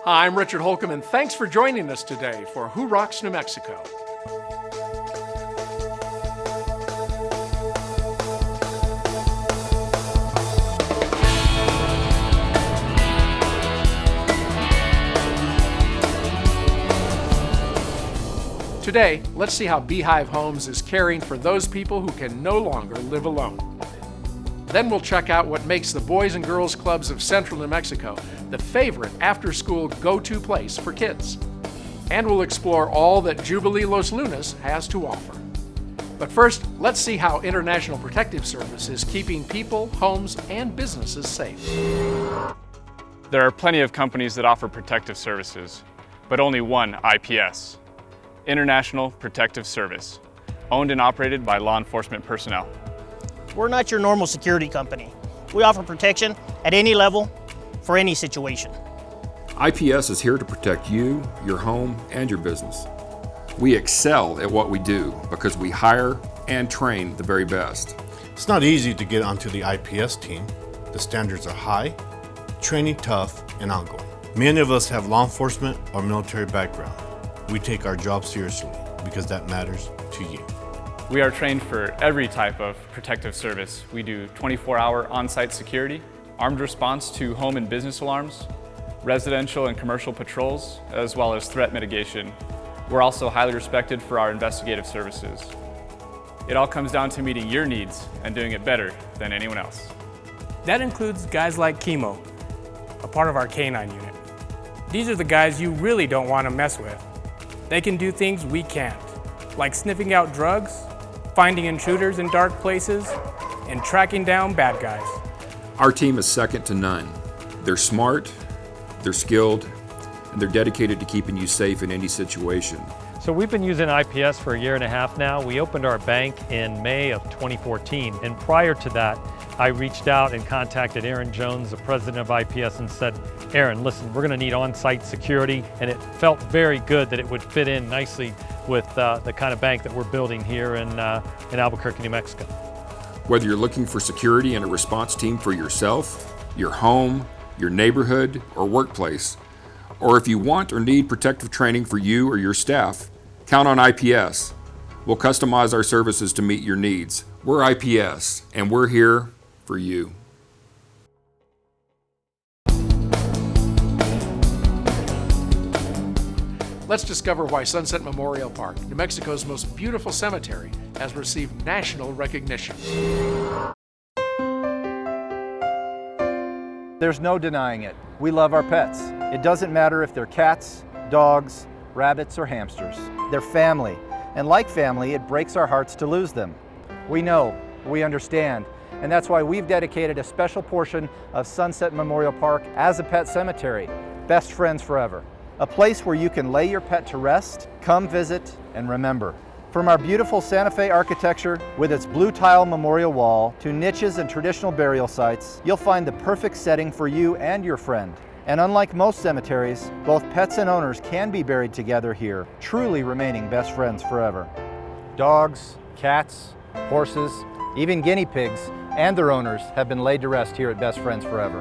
Hi, I'm Richard Holcomb, and thanks for joining us today for Who Rocks New Mexico. Today, let's see how Beehive Homes is caring for those people who can no longer live alone. Then we'll check out what makes the Boys and Girls Clubs of Central New Mexico the favorite after-school go-to place for kids. And we'll explore all that Jubilee Los Lunas has to offer. But first, let's see how International Protective Service is keeping people, homes, and businesses safe. There are plenty of companies that offer protective services, but only one IPS. International Protective Service, owned and operated by law enforcement personnel. We're not your normal security company. We offer protection at any level, for any situation. IPS is here to protect you, your home, and your business. We excel at what we do because we hire and train the very best. It's not easy to get onto the IPS team. The standards are high, training tough, and ongoing. Many of us have law enforcement or military background. We take our job seriously because that matters to you. We are trained for every type of protective service. We do 24-hour on-site security, armed response to home and business alarms, residential and commercial patrols, as well as threat mitigation. We're also highly respected for our investigative services. It all comes down to meeting your needs and doing it better than anyone else. That includes guys like Chemo, a part of our K-9 unit. These are the guys you really don't want to mess with. They can do things we can't, like sniffing out drugs, finding intruders in dark places, and tracking down bad guys. Our team is second to none. They're smart, they're skilled, and they're dedicated to keeping you safe in any situation. So we've been using IPS for 1.5 years now. We opened our bank in May of 2014, and prior to that, I reached out and contacted Aaron Jones, the president of IPS, and said, Aaron, listen, we're going to need on-site security, and it felt very good that it would fit in nicely with the kind of bank that we're building here in Albuquerque, New Mexico. Whether you're looking for security and a response team for yourself, your home, your neighborhood, or workplace, or if you want or need protective training for you or your staff, count on IPS. We'll customize our services to meet your needs. We're IPS, and we're here for you. Let's discover why Sunset Memorial Park, New Mexico's most beautiful cemetery, has received national recognition. There's no denying it. We love our pets. It doesn't matter if they're cats, dogs, rabbits, or hamsters. They're family, and like family, it breaks our hearts to lose them. We know, we understand, and that's why we've dedicated a special portion of Sunset Memorial Park as a pet cemetery, Best Friends Forever. A place where you can lay your pet to rest, come visit, and remember. From our beautiful Santa Fe architecture with its blue tile memorial wall to niches and traditional burial sites, you'll find the perfect setting for you and your friend. And unlike most cemeteries, both pets and owners can be buried together here, truly remaining best friends forever. Dogs, cats, horses, even guinea pigs and their owners have been laid to rest here at Best Friends Forever.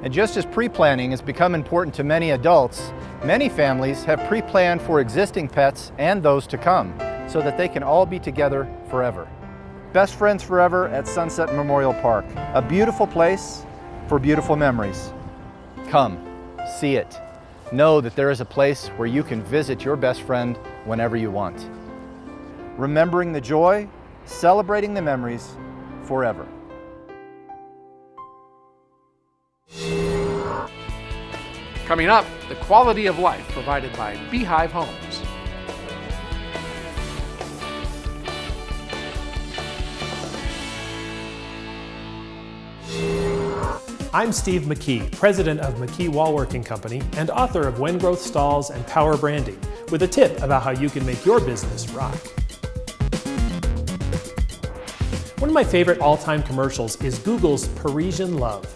And just as pre-planning has become important to many adults, many families have pre-planned for existing pets and those to come, so that they can all be together forever. Best Friends Forever at Sunset Memorial Park, a beautiful place for beautiful memories. Come, see it. Know that there is a place where you can visit your best friend whenever you want. Remembering the joy, celebrating the memories forever. Coming up, the quality of life provided by Beehive Homes. I'm Steve McKee, president of McKee Wallworking Company and author of When Growth Stalls and Power Branding, with a tip about how you can make your business rock. One of my favorite all-time commercials is Google's Parisian Love.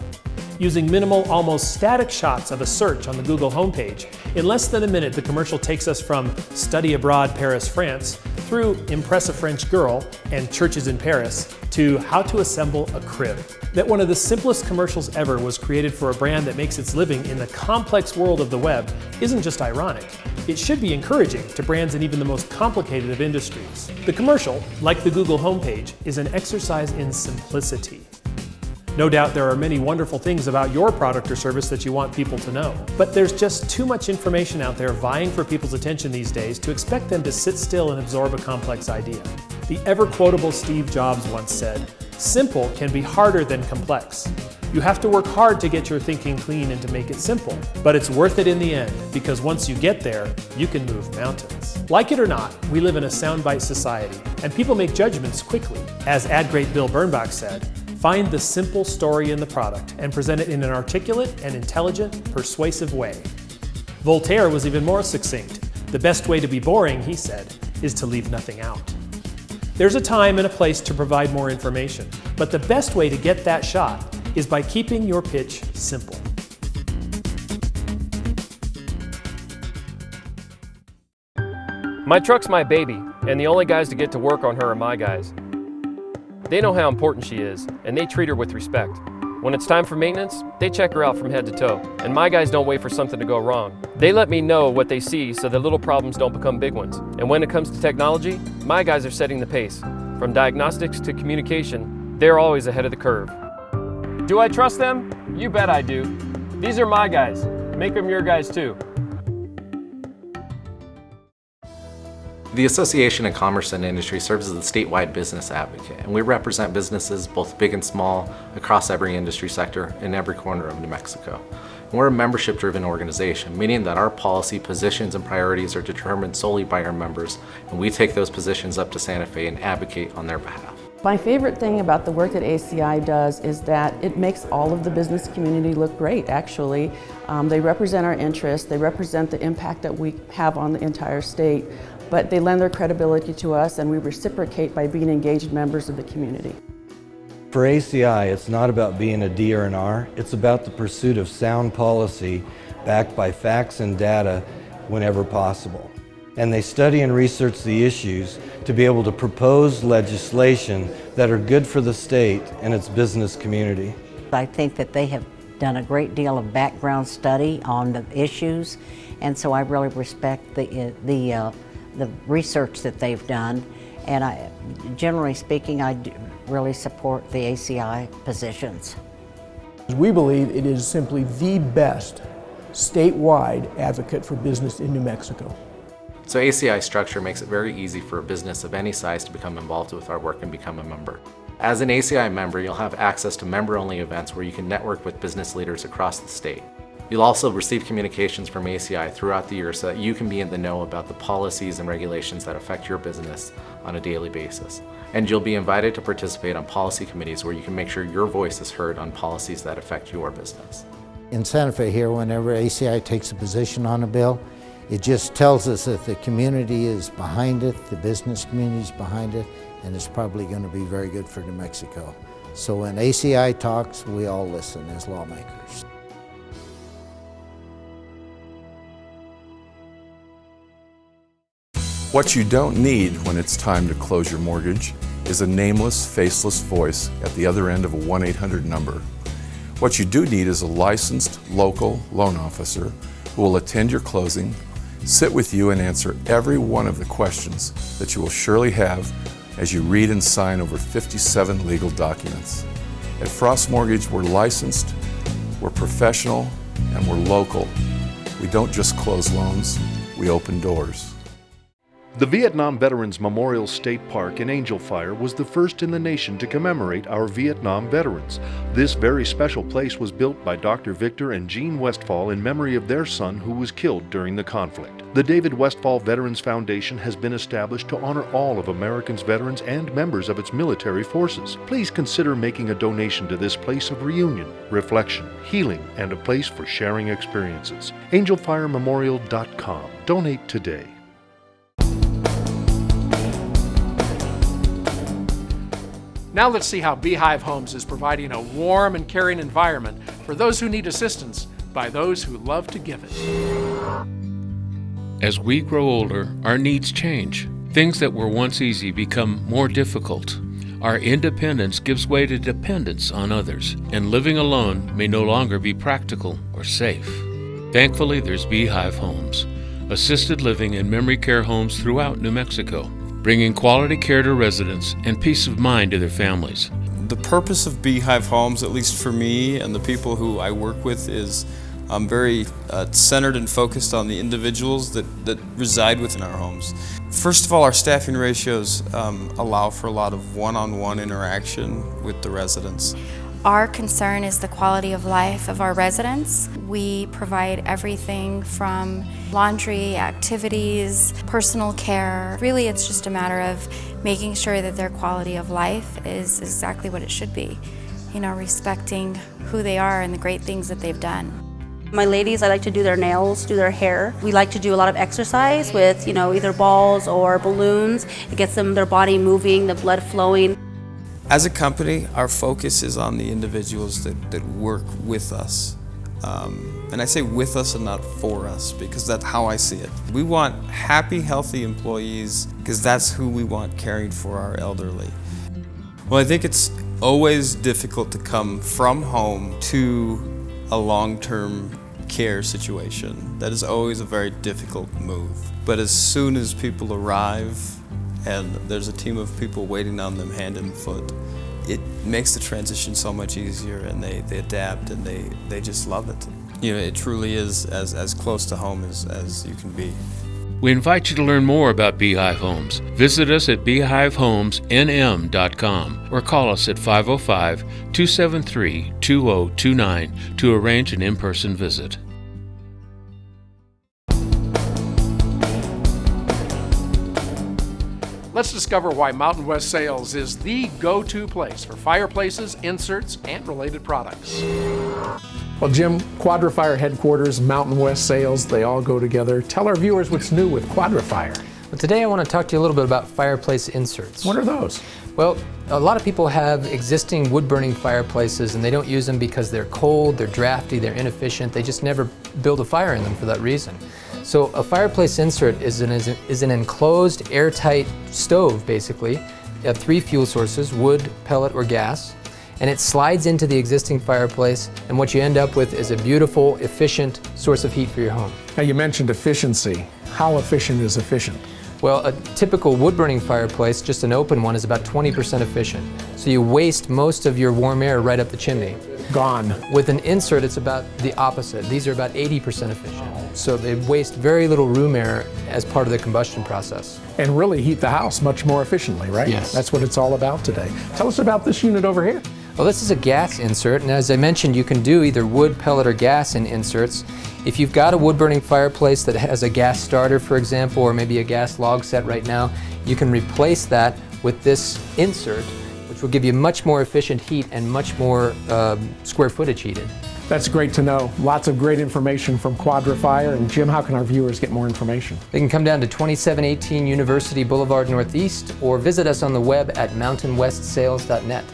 Using minimal, almost static shots of a search on the Google homepage, in less than a minute the commercial takes us from study abroad Paris, France, through Impress a French Girl and Churches in Paris to How to Assemble a Crib. That one of the simplest commercials ever was created for a brand that makes its living in the complex world of the web isn't just ironic. It should be encouraging to brands in even the most complicated of industries. The commercial, like the Google homepage, is an exercise in simplicity. No doubt there are many wonderful things about your product or service that you want people to know, but there's just too much information out there vying for people's attention these days to expect them to sit still and absorb a complex idea. The ever-quotable Steve Jobs once said, "Simple can be harder than complex." You have to work hard to get your thinking clean and to make it simple, but it's worth it in the end, because once you get there, you can move mountains. Like it or not, we live in a soundbite society, and people make judgments quickly. As ad great Bill Bernbach said, find the simple story in the product and present it in an articulate and intelligent, persuasive way. Voltaire was even more succinct. The best way to be boring, he said, is to leave nothing out. There's a time and a place to provide more information, but the best way to get that shot is by keeping your pitch simple. My truck's my baby, and the only guys to get to work on her are my guys. They know how important she is, and they treat her with respect. When it's time for maintenance, they check her out from head to toe, and my guys don't wait for something to go wrong. They let me know what they see so that little problems don't become big ones. And when it comes to technology, my guys are setting the pace. From diagnostics to communication, they're always ahead of the curve. Do I trust them? You bet I do. These are my guys. Make them your guys too. The Association of Commerce and Industry serves as a statewide business advocate, and we represent businesses both big and small across every industry sector in every corner of New Mexico. And we're a membership-driven organization, meaning that our policy, positions, and priorities are determined solely by our members, and we take those positions up to Santa Fe and advocate on their behalf. My favorite thing about the work that ACI does is that it makes all of the business community look great, actually. They represent our interests, they represent the impact that we have on the entire state, but they lend their credibility to us, and we reciprocate by being engaged members of the community. For ACI, it's not about being a D or an R, it's about the pursuit of sound policy backed by facts and data whenever possible. And they study and research the issues to be able to propose legislation that are good for the state and its business community. I think that they have done a great deal of background study on the issues, and so I really respect the research that they've done, and generally speaking, I really support the ACI positions. We believe it is simply the best statewide advocate for business in New Mexico. So ACI structure makes it very easy for a business of any size to become involved with our work and become a member. As an ACI member, you'll have access to member-only events where you can network with business leaders across the state. You'll also receive communications from ACI throughout the year so that you can be in the know about the policies and regulations that affect your business on a daily basis. And you'll be invited to participate on policy committees where you can make sure your voice is heard on policies that affect your business. In Santa Fe here, whenever ACI takes a position on a bill, it just tells us that the community is behind it, the business community is behind it, and it's probably going to be very good for New Mexico. So when ACI talks, we all listen as lawmakers. What you don't need when it's time to close your mortgage is a nameless, faceless voice at the other end of a 1-800 number. What you do need is a licensed local loan officer who will attend your closing, sit with you, and answer every one of the questions that you will surely have as you read and sign over 57 legal documents. At Frost Mortgage, we're licensed, we're professional, and we're local. We don't just close loans, we open doors. The Vietnam Veterans Memorial State Park in Angel Fire was the first in the nation to commemorate our Vietnam veterans. This very special place was built by Dr. Victor and Jean Westfall in memory of their son who was killed during the conflict. The David Westfall Veterans Foundation has been established to honor all of America's veterans and members of its military forces. Please consider making a donation to this place of reunion, reflection, healing, and a place for sharing experiences. AngelFireMemorial.com. Donate today. Now let's see how Beehive Homes is providing a warm and caring environment for those who need assistance by those who love to give it. As we grow older, our needs change. Things that were once easy become more difficult. Our independence gives way to dependence on others, and living alone may no longer be practical or safe. Thankfully, there's Beehive Homes, assisted living and memory care homes throughout New Mexico, bringing quality care to residents and peace of mind to their families. The purpose of Beehive Homes, at least for me and the people who I work with, is I'm very centered and focused on the individuals that reside within our homes. First of all, our staffing ratios allow for a lot of one-on-one interaction with the residents. Our concern is the quality of life of our residents. We provide everything from laundry, activities, personal care. Really, it's just a matter of making sure that their quality of life is exactly what it should be. You know, respecting who they are and the great things that they've done. My ladies, I like to do their nails, do their hair. We like to do a lot of exercise with, either balls or balloons. It gets their body moving, the blood flowing. As a company, our focus is on the individuals that work with us. And I say with us and not for us, because that's how I see it. We want happy, healthy employees, because that's who we want caring for our elderly. Well, I think it's always difficult to come from home to a long-term care situation. That is always a very difficult move. But as soon as people arrive and there's a team of people waiting on them hand and foot, it makes the transition so much easier, and they adapt and they just love it. It truly is as close to home as you can be. We invite you to learn more about Beehive Homes. Visit us at beehivehomesnm.com or call us at 505-273-2029 to arrange an in-person visit. Let's discover why Mountain West Sales is the go-to place for fireplaces, inserts, and related products. Well, Jim, Quadra-Fire headquarters, Mountain West Sales, they all go together. Tell our viewers what's new with Quadra-Fire. Well, today I want to talk to you a little bit about fireplace inserts. What are those? Well, a lot of people have existing wood-burning fireplaces and they don't use them because they're cold, they're drafty, they're inefficient. They just never build a fire in them for that reason. So a fireplace insert is an enclosed, airtight stove, basically. You have 3 fuel sources, wood, pellet, or gas. And it slides into the existing fireplace, and what you end up with is a beautiful, efficient source of heat for your home. Now, you mentioned efficiency. How efficient is efficient? Well, a typical wood-burning fireplace, just an open one, is about 20% efficient. So you waste most of your warm air right up the chimney. Gone. With an insert, it's about the opposite. These are about 80% efficient. So they waste very little room air as part of the combustion process. And really heat the house much more efficiently, right? Yes. That's what it's all about today. Tell us about this unit over here. Well, this is a gas insert, and as I mentioned, you can do either wood, pellet, or gas in inserts. If you've got a wood-burning fireplace that has a gas starter, for example, or maybe a gas log set right now, you can replace that with this insert, which will give you much more efficient heat and much more square footage heated. That's great to know. Lots of great information from Quadra-Fire. And Jim, how can our viewers get more information? They can come down to 2718 University Boulevard Northeast or visit us on the web at mountainwestsales.net.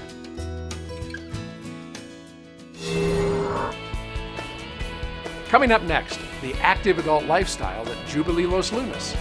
Coming up next, the active adult lifestyle at Jubilee Los Lunas.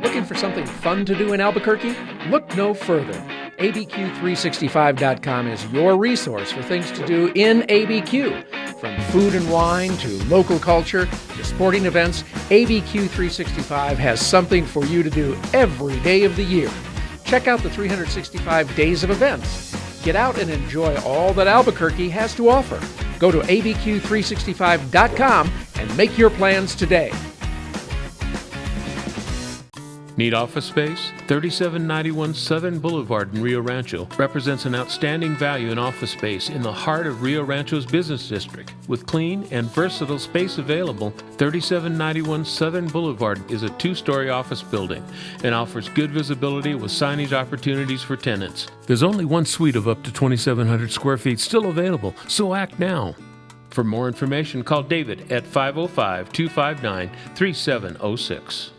Looking for something fun to do in Albuquerque? Look no further. ABQ365.com is your resource for things to do in ABQ. From food and wine to local culture to sporting events, ABQ365 has something for you to do every day of the year. Check out the 365 days of events. Get out and enjoy all that Albuquerque has to offer. Go to abq365.com and make your plans today. Need office space? 3791 Southern Boulevard in Rio Rancho represents an outstanding value in office space in the heart of Rio Rancho's business district. With clean and versatile space available, 3791 Southern Boulevard is a 2-story office building and offers good visibility with signage opportunities for tenants. There's only one suite of up to 2,700 square feet still available, so act now. For more information, call David at 505-259-3706.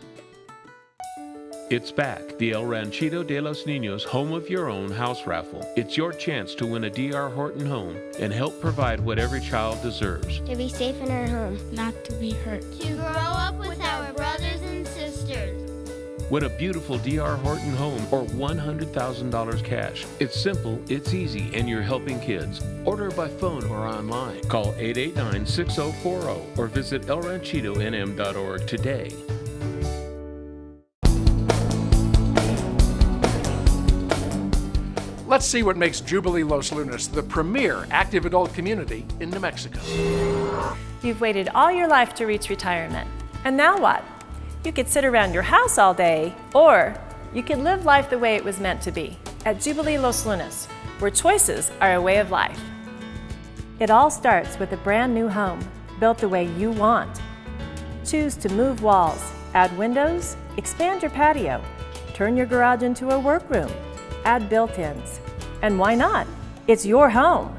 It's back, the El Ranchito de los Niños Home of Your Own house raffle. It's your chance to win a D.R. Horton home and help provide what every child deserves. To be safe in our home, not to be hurt. To grow up with our brothers and sisters. Win a beautiful D.R. Horton home or $100,000 cash. It's simple, it's easy, and you're helping kids. Order by phone or online. Call 889-6040 or visit elranchitonm.org today. Let's see what makes Jubilee Los Lunas the premier active adult community in New Mexico. You've waited all your life to reach retirement. And now what? You could sit around your house all day, or you could live life the way it was meant to be at Jubilee Los Lunas, where choices are a way of life. It all starts with a brand new home, built the way you want. Choose to move walls, add windows, expand your patio, turn your garage into a workroom, add built-ins. And why not? It's your home.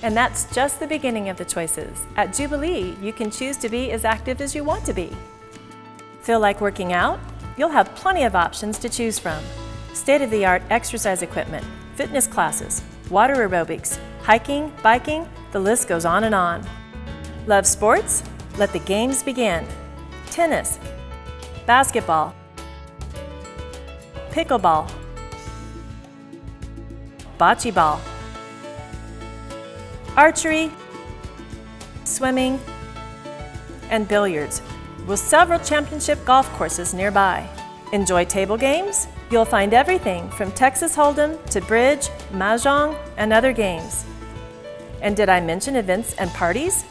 And that's just the beginning of the choices. At Jubilee, you can choose to be as active as you want to be. Feel like working out? You'll have plenty of options to choose from. State-of-the-art exercise equipment, fitness classes, water aerobics, hiking, biking, the list goes on and on. Love sports? Let the games begin. Tennis, basketball, pickleball, bocce ball, archery, swimming, and billiards, with several championship golf courses nearby. Enjoy table games? You'll find everything from Texas Hold'em to bridge, mahjong, and other games. And did I mention events and parties?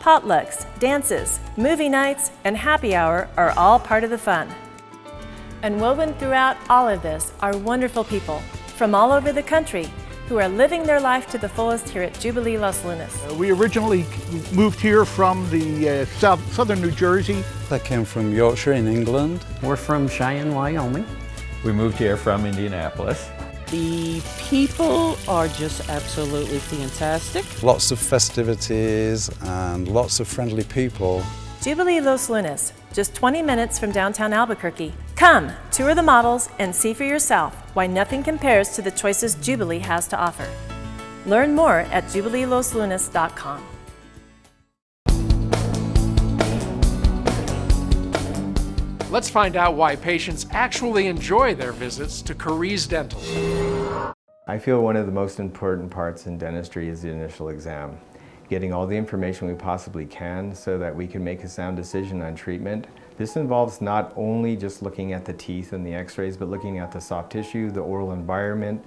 Potlucks, dances, movie nights, and happy hour are all part of the fun. And woven throughout all of this are wonderful people from all over the country who are living their life to the fullest here at Jubilee Los Lunas. We originally moved here from the southern New Jersey. I came from Yorkshire in England. We're from Cheyenne, Wyoming. We moved here from Indianapolis. The people are just absolutely fantastic. Lots of festivities and lots of friendly people. Jubilee Los Lunas, just 20 minutes from downtown Albuquerque. Come, tour the models and see for yourself why nothing compares to the choices Jubilee has to offer. Learn more at jubileeloslunas.com. Let's find out why patients actually enjoy their visits to Carriz Dental. I feel one of the most important parts in dentistry is the initial exam. Getting all the information we possibly can so that we can make a sound decision on treatment. This involves not only just looking at the teeth and the x-rays, but looking at the soft tissue, the oral environment,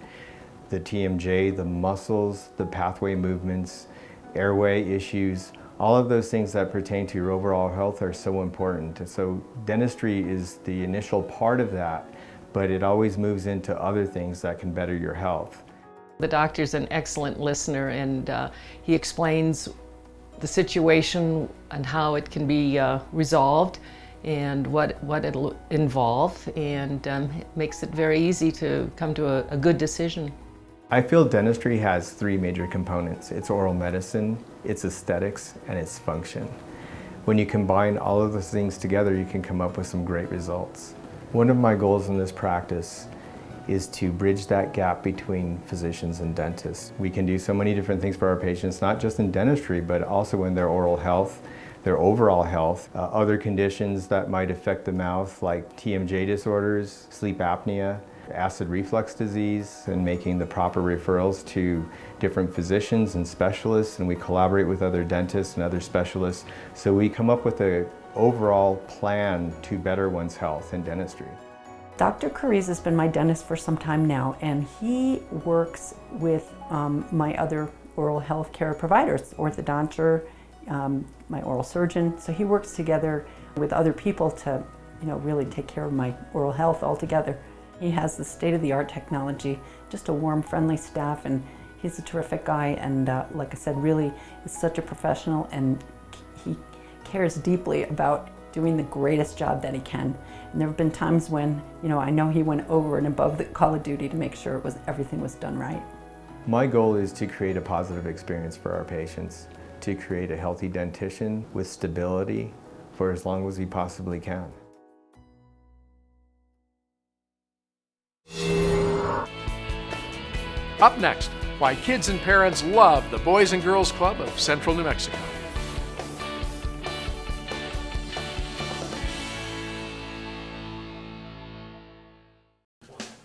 the TMJ, the muscles, the pathway movements, airway issues. All of those things that pertain to your overall health are so important. And so dentistry is the initial part of that, but it always moves into other things that can better your health. The doctor's an excellent listener, and he explains the situation and how it can be resolved and what it'll involve, and it makes it very easy to come to a good decision. I feel dentistry has three major components. It's oral medicine, it's aesthetics, and it's function. When you combine all of those things together, you can come up with some great results. One of my goals in this practice is to bridge that gap between physicians and dentists. We can do so many different things for our patients, not just in dentistry, but also in their oral health, their overall health, other conditions that might affect the mouth, like TMJ disorders, sleep apnea, acid reflux disease, and making the proper referrals to different physicians and specialists, and we collaborate with other dentists and other specialists, so we come up with an overall plan to better one's health in dentistry. Dr. Carriz has been my dentist for some time now, and he works with my other oral health care providers, orthodonture, my oral surgeon. So he works together with other people to, really take care of my oral health altogether. He has the state-of-the-art technology, just a warm, friendly staff, and he's a terrific guy. And like I said, really is such a professional, and he cares deeply about doing the greatest job that he can. And there have been times when, I know he went over and above the call of duty to make sure everything was done right. My goal is to create a positive experience for our patients, to create a healthy dentition with stability for as long as we possibly can. Up next, why kids and parents love the Boys and Girls Club of Central New Mexico.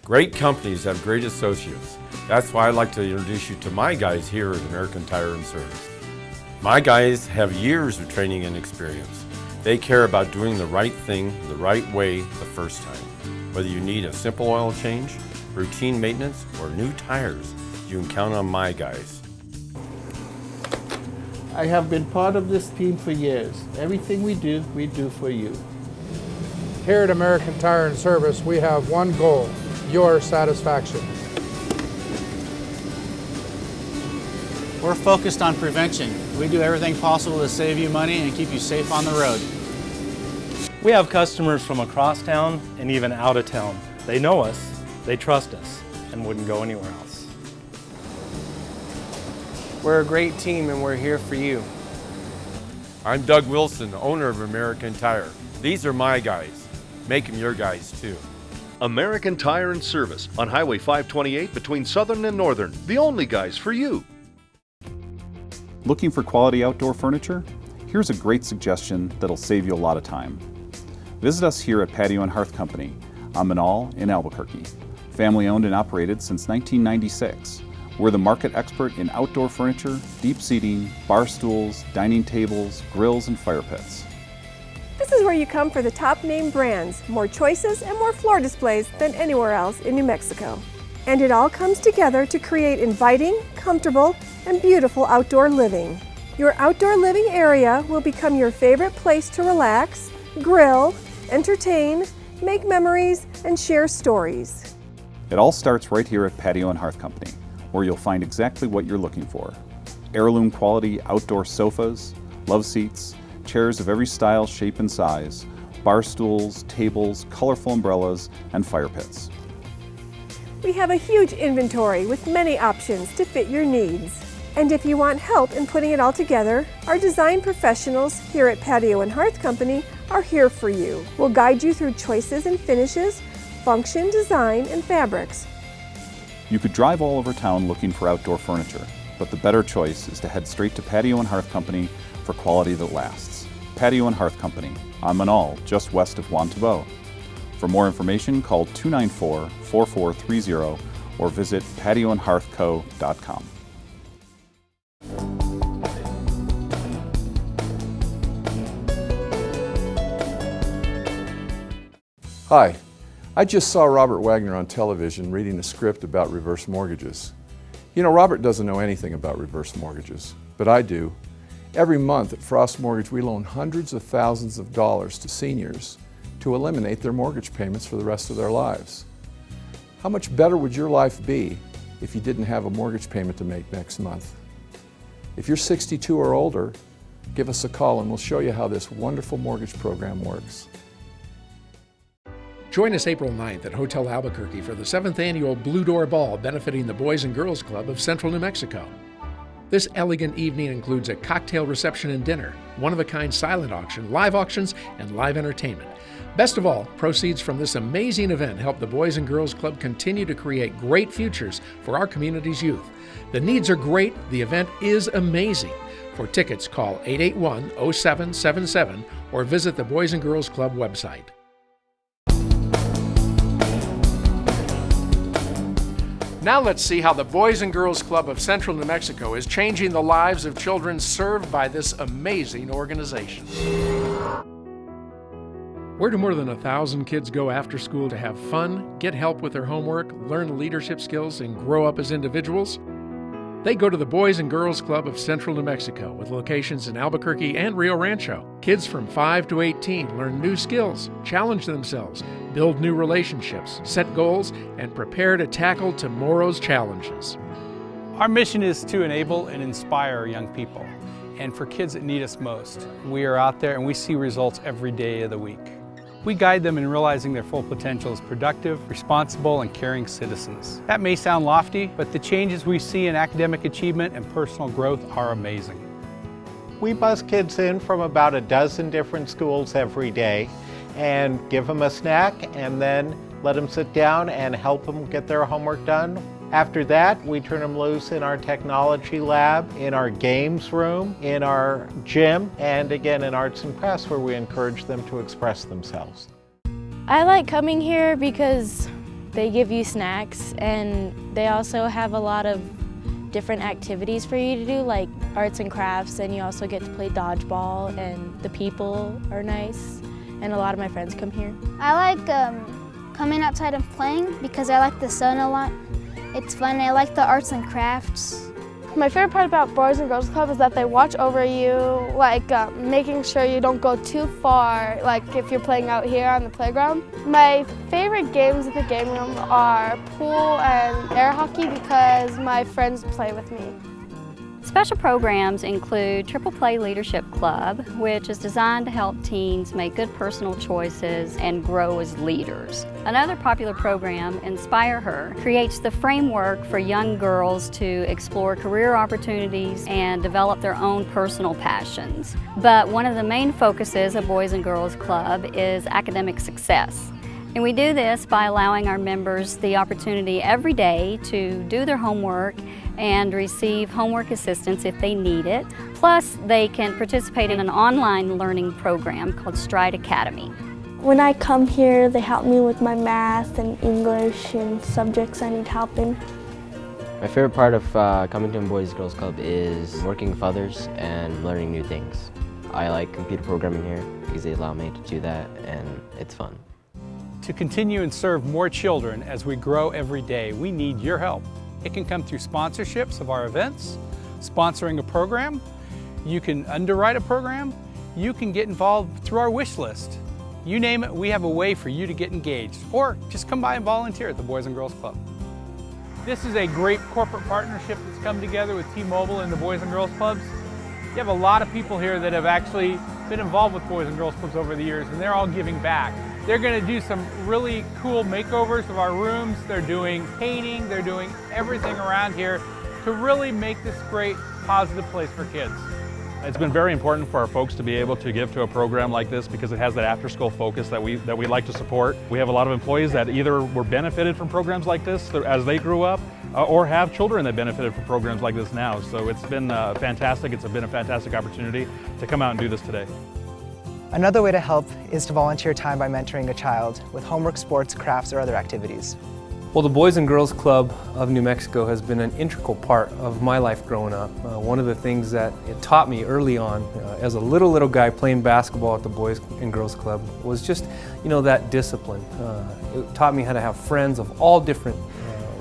Great companies have great associates. That's why I'd like to introduce you to my guys here at American Tire and Service. My guys have years of training and experience. They care about doing the right thing the right way the first time. Whether you need a simple oil change, routine maintenance, or new tires, you can count on my guys. I have been part of this team for years. Everything we do for you. Here at American Tire and Service, we have one goal: your satisfaction. We're focused on prevention. We do everything possible to save you money and keep you safe on the road. We have customers from across town and even out of town. They know us, they trust us, and wouldn't go anywhere else. We're a great team and we're here for you. I'm Doug Wilson, owner of American Tire. These are my guys. Make them your guys too. American Tire and Service on Highway 528 between Southern and Northern. The only guys for you. Looking for quality outdoor furniture? Here's a great suggestion that'll save you a lot of time. Visit us here at Patio and Hearth Company on Manal in Albuquerque. Family owned and operated since 1996. We're the market expert in outdoor furniture, deep seating, bar stools, dining tables, grills, and fire pits. This is where you come for the top name brands, more choices, and more floor displays than anywhere else in New Mexico. And it all comes together to create inviting, comfortable, and beautiful outdoor living. Your outdoor living area will become your favorite place to relax, grill, entertain, make memories, and share stories. It all starts right here at Patio and Hearth Company, where you'll find exactly what you're looking for. Heirloom quality outdoor sofas, love seats, chairs of every style, shape, and size, bar stools, tables, colorful umbrellas, and fire pits. We have a huge inventory with many options to fit your needs. And if you want help in putting it all together, our design professionals here at Patio and Hearth Company are here for you. We'll guide you through choices and finishes, function, design, and fabrics. You could drive all over town looking for outdoor furniture, but the better choice is to head straight to Patio and Hearth Company for quality that lasts. Patio and Hearth Company on Manal, just west of Juan Tabo. For more information, call 294-4430 or visit patioandhearthco.com. Hi, I just saw Robert Wagner on television reading a script about reverse mortgages. You know, Robert doesn't know anything about reverse mortgages, but I do. Every month at Frost Mortgage, we loan hundreds of thousands of dollars to seniors to eliminate their mortgage payments for the rest of their lives. How much better would your life be if you didn't have a mortgage payment to make next month? If you're 62 or older, give us a call and we'll show you how this wonderful mortgage program works. Join us April 9th at Hotel Albuquerque for the 7th Annual Blue Door Ball benefiting the Boys and Girls Club of Central New Mexico. This elegant evening includes a cocktail reception and dinner, one-of-a-kind silent auction, live auctions, and live entertainment. Best of all, proceeds from this amazing event help the Boys and Girls Club continue to create great futures for our community's youth. The needs are great, the event is amazing. For tickets, call 881-0777 or visit the Boys and Girls Club website. Now let's see how the Boys and Girls Club of Central New Mexico is changing the lives of children served by this amazing organization. Where do more than 1,000 kids go after school to have fun, get help with their homework, learn leadership skills, and grow up as individuals? They go to the Boys and Girls Club of Central New Mexico with locations in Albuquerque and Rio Rancho. Kids from 5 to 18 learn new skills, challenge themselves, build new relationships, set goals, and prepare to tackle tomorrow's challenges. Our mission is to enable and inspire young people, and for kids that need us most. We are out there and we see results every day of the week. We guide them in realizing their full potential as productive, responsible, and caring citizens. That may sound lofty, but the changes we see in academic achievement and personal growth are amazing. We bus kids in from about a dozen different schools every day and give them a snack and then let them sit down and help them get their homework done After that, we turn them loose in our technology lab, in our games room, in our gym, and again in arts and crafts where we encourage them to express themselves. I like coming here because they give you snacks and they also have a lot of different activities for you to do, like arts and crafts, and you also get to play dodgeball, and the people are nice, and a lot of my friends come here. I like coming outside and playing because I like the sun a lot. It's fun. I like the arts and crafts. My favorite part about Boys and Girls Club is that they watch over you, like making sure you don't go too far, like if you're playing out here on the playground. My favorite games at the game room are pool and air hockey because my friends play with me. Special programs include Triple Play Leadership Club, which is designed to help teens make good personal choices and grow as leaders. Another popular program, Inspire Her, creates the framework for young girls to explore career opportunities and develop their own personal passions. But one of the main focuses of Boys and Girls Club is academic success. And we do this by allowing our members the opportunity every day to do their homework and receive homework assistance if they need it. Plus, they can participate in an online learning program called Stride Academy. When I come here, they help me with my math and English and subjects I need help in. My favorite part of coming to Boys and Girls Club is working with others and learning new things. I like computer programming here because they allow me to do that, and it's fun. To continue and serve more children as we grow every day, we need your help. It can come through sponsorships of our events, sponsoring a program, you can underwrite a program, you can get involved through our wish list. You name it, we have a way for you to get engaged, or just come by and volunteer at the Boys and Girls Club. This is a great corporate partnership that's come together with T-Mobile and the Boys and Girls Clubs. You have a lot of people here that have actually been involved with Boys and Girls Clubs over the years, and they're all giving back. They're going to do some really cool makeovers of our rooms. They're doing painting. They're doing everything around here to really make this great, positive place for kids. It's been very important for our folks to be able to give to a program like this because it has that after-school focus that we like to support. We have a lot of employees that either were benefited from programs like this as they grew up or have children that benefited from programs like this now. So it's been fantastic. It's been a fantastic opportunity to come out and do this today. Another way to help is to volunteer time by mentoring a child with homework, sports, crafts, or other activities. Well, the Boys and Girls Club of New Mexico has been an integral part of my life growing up. One of the things that it taught me early on as a little guy playing basketball at the Boys and Girls Club was just, that discipline. It taught me how to have friends of all different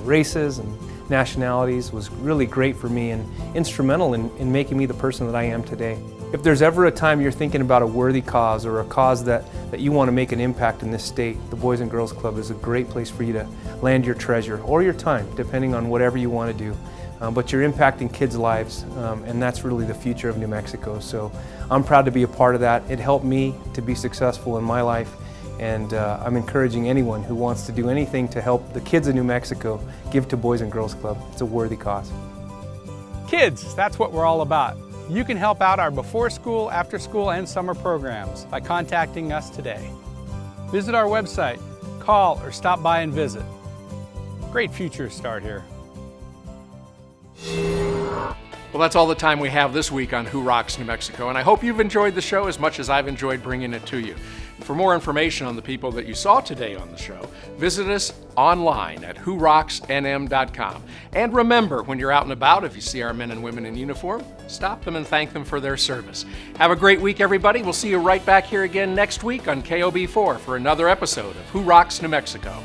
races and nationalities. It was really great for me and instrumental in making me the person that I am today. If there's ever a time you're thinking about a worthy cause or a cause that you want to make an impact in this state, the Boys and Girls Club is a great place for you to land your treasure or your time, depending on whatever you want to do. But you're impacting kids' lives, and that's really the future of New Mexico. So I'm proud to be a part of that. It helped me to be successful in my life, and I'm encouraging anyone who wants to do anything to help the kids of New Mexico give to Boys and Girls Club. It's a worthy cause. Kids, that's what we're all about. You can help out our before school, after school, and summer programs by contacting us today. Visit our website, call, or stop by and visit. Great futures start here. Well, that's all the time we have this week on Who Rocks New Mexico, and I hope you've enjoyed the show as much as I've enjoyed bringing it to you. For more information on the people that you saw today on the show, visit us online at whorocksnm.com. And remember, when you're out and about, if you see our men and women in uniform, stop them and thank them for their service. Have a great week, everybody. We'll see you right back here again next week on KOB4 for another episode of Who Rocks New Mexico.